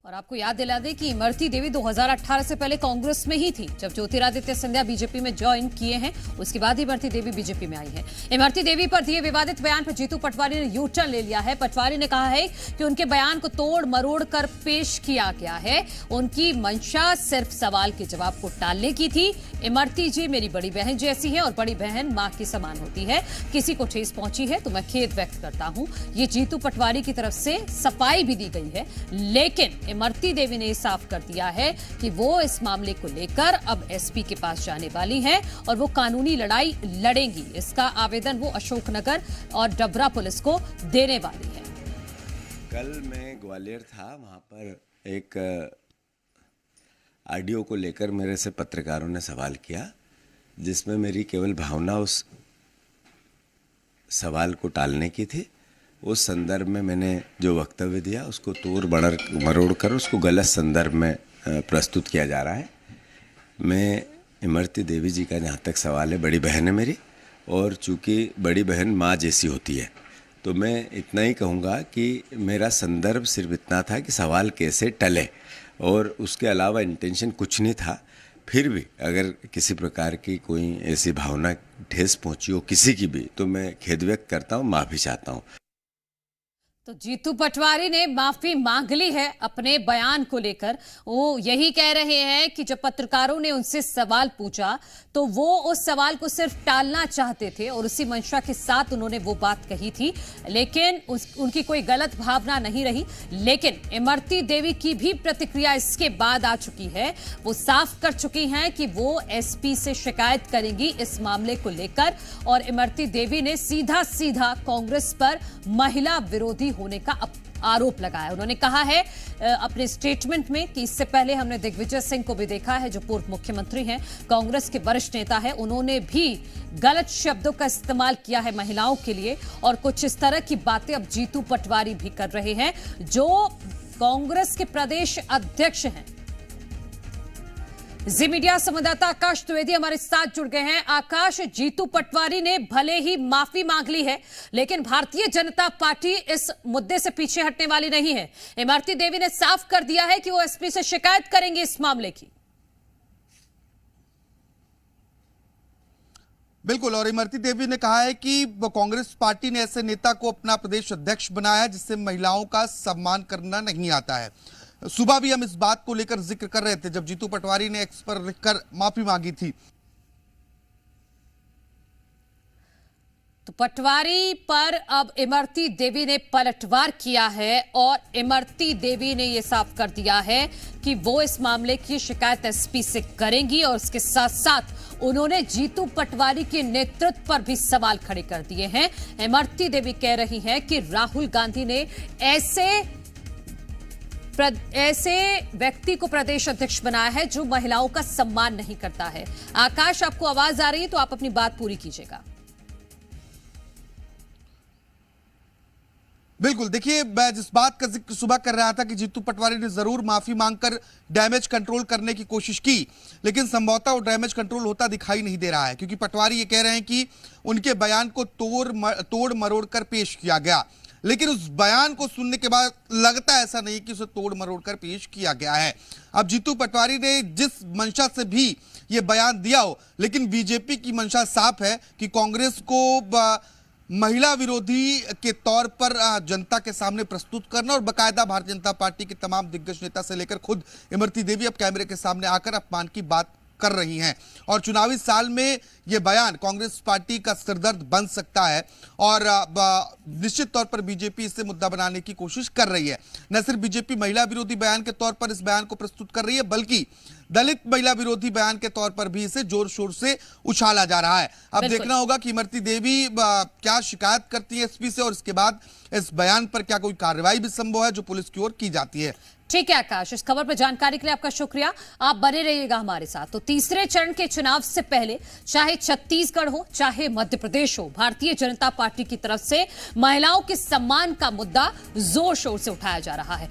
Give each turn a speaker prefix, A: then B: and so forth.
A: और आपको याद दिला दें कि इमरती देवी 2018 से पहले कांग्रेस में ही थी। जब ज्योतिरादित्य सिंधिया बीजेपी में ज्वाइन किए हैं, उसके बाद ही इमरती देवी बीजेपी में आई है। इमरती देवी पर दिए विवादित बयान पर जीतू पटवारी ने यू टर्न ले लिया है। पटवारी ने कहा है कि उनके बयान को तोड़ मरोड़ कर पेश किया गया है। उनकी मंशा सिर्फ सवाल के जवाब को टालने की थी। इमरती जी मेरी बड़ी बहन जैसी है और बड़ी बहन मां के समान होती है। किसी को ठेस पहुंची है तो मैं खेद व्यक्त करता हूं। ये जीतू पटवारी की तरफ से सफाई भी दी गई है, लेकिन इमरती देवी ने साफ कर दिया है कि वो इस मामले को लेकर अब एसपी के पास जाने वाली हैं और वो कानूनी लड़ाई लड़ेंगी। इसका आवेदन वो अशोकनगर और डबरा पुलिस को देने वाली है।
B: कल मैं ग्वालियर था, वहां पर एक ऑडियो को लेकर मेरे से पत्रकारों ने सवाल किया, जिसमें मेरी केवल भावना उस सवाल को टालने की थी। उस संदर्भ में मैंने जो वक्तव्य दिया उसको तोड़ मरोड़ कर उसको गलत संदर्भ में प्रस्तुत किया जा रहा है। मैं इमरती देवी जी का जहाँ तक सवाल है, बड़ी बहन है मेरी, और चूँकि बड़ी बहन माँ जैसी होती है, तो मैं इतना ही कहूँगा कि मेरा संदर्भ सिर्फ इतना था कि सवाल कैसे टले, और उसके अलावा इंटेंशन कुछ नहीं था। फिर भी अगर किसी प्रकार की कोई ऐसी भावना ठेस पहुँची हो किसी की भी, तो मैं खेद व्यक्त करता हूँ, माफ़ी चाहता हूँ।
A: तो जीतू पटवारी ने माफी मांग ली है अपने बयान को लेकर। वो यही कह रहे हैं कि जब पत्रकारों ने उनसे सवाल पूछा तो वो उस सवाल को सिर्फ टालना चाहते थे और उसी मंशा के साथ उन्होंने वो बात कही थी, लेकिन उनकी कोई गलत भावना नहीं रही। लेकिन इमरती देवी की भी प्रतिक्रिया इसके बाद आ चुकी है। वो साफ कर चुकी हैं कि वो एसपी से शिकायत करेंगी इस मामले को लेकर, और इमरती देवी ने सीधा सीधा कांग्रेस पर महिला विरोधी होने का आरोप लगाया। उन्होंने कहा है अपने स्टेटमेंट में कि इससे पहले हमने दिग्विजय सिंह को भी देखा है, जो पूर्व मुख्यमंत्री हैं, कांग्रेस के वरिष्ठ नेता है, उन्होंने भी गलत शब्दों का इस्तेमाल किया है महिलाओं के लिए, और कुछ इस तरह की बातें अब जीतू पटवारी भी कर रहे हैं, जो कांग्रेस के प्रदेश अध्यक्ष हैं। जी मीडिया संवाददाता आकाश द्विवेदी हमारे साथ जुड़ गए हैं। आकाश, जीतू पटवारी ने भले ही माफी मांग ली है, लेकिन भारतीय जनता पार्टी इस मुद्दे से पीछे हटने वाली नहीं है। इमरती देवी ने साफ कर दिया है कि वो एसपी से शिकायत करेंगे इस मामले की।
C: बिल्कुल, और इमरती देवी ने कहा है कि कांग्रेस पार्टी ने ऐसे नेता को अपना प्रदेश अध्यक्ष बनाया है जिससे महिलाओं का सम्मान करना नहीं आता है। सुबह भी हम इस बात को लेकर जिक्र कर रहे थे जब जीतू पटवारी ने एक्स पर लिखकर माफी मांगी थी।
A: तो पटवारी पर अब इमरती देवी ने पलटवार किया है और इमरती देवी ने यह साफ कर दिया है कि वो इस मामले की शिकायत एसपी से करेंगी, और उसके साथ साथ उन्होंने जीतू पटवारी के नेतृत्व पर भी सवाल खड़े कर दिए हैं। इमरती देवी कह रही हैं कि राहुल गांधी ने ऐसे व्यक्ति को प्रदेश अध्यक्ष बनाया है जो महिलाओं का सम्मान नहीं करता है। आकाश, आपको आवाज आ रही है तो आप अपनी बात पूरी कीजिएगा।
C: बिल्कुल, देखिए, मैं जिस बात का जिक्र सुबह कर रहा था कि जीतू पटवारी ने जरूर माफी मांगकर डैमेज कंट्रोल करने की कोशिश की, लेकिन संभवतः वो डैमेज कंट्रोल होता दिखाई नहीं दे रहा है, क्योंकि पटवारी ये कह रहे हैं कि उनके बयान को तोड़ मरोड़ कर पेश किया गया, लेकिन उस बयान को सुनने के बाद लगता ऐसा नहीं कि उसे तोड़ मरोड़ कर पेश किया गया है। अब जीतू पटवारी ने जिस मंशा से भी ये बयान दिया हो, लेकिन बीजेपी की मंशा साफ है कि कांग्रेस को महिला विरोधी के तौर पर जनता के सामने प्रस्तुत करना, और बाकायदा भारतीय जनता पार्टी के तमाम दिग्गज नेता से लेकर खुद इमरती देवी अब कैमरे के सामने आकर अपमान की बात कर रही हैं। और चुनावी साल में यह बयान कांग्रेस पार्टी का सिरदर्द बन सकता है, और निश्चित तौर पर बीजेपी इसे मुद्दा बनाने की कोशिश कर रही है। न सिर्फ बीजेपी महिला विरोधी बयान के तौर पर इस बयान को प्रस्तुत कर रही है, बल्कि दलित महिला विरोधी बयान के तौर पर भी इसे जोर शोर से उछाला जा रहा है। अब देखना होगा कि इमरती देवी क्या शिकायत करती है एसपी से, और इसके बाद इस बयान पर क्या कोई कार्रवाई भी संभव है जो पुलिस की ओर की जाती है।
A: ठीक है आकाश, इस खबर पर जानकारी के लिए आपका शुक्रिया। आप बने रहिएगा हमारे साथ। तो तीसरे चरण के चुनाव से पहले चाहे छत्तीसगढ़ हो चाहे मध्य प्रदेश हो, भारतीय जनता पार्टी की तरफ से महिलाओं के सम्मान का मुद्दा जोर शोर से उठाया जा रहा है।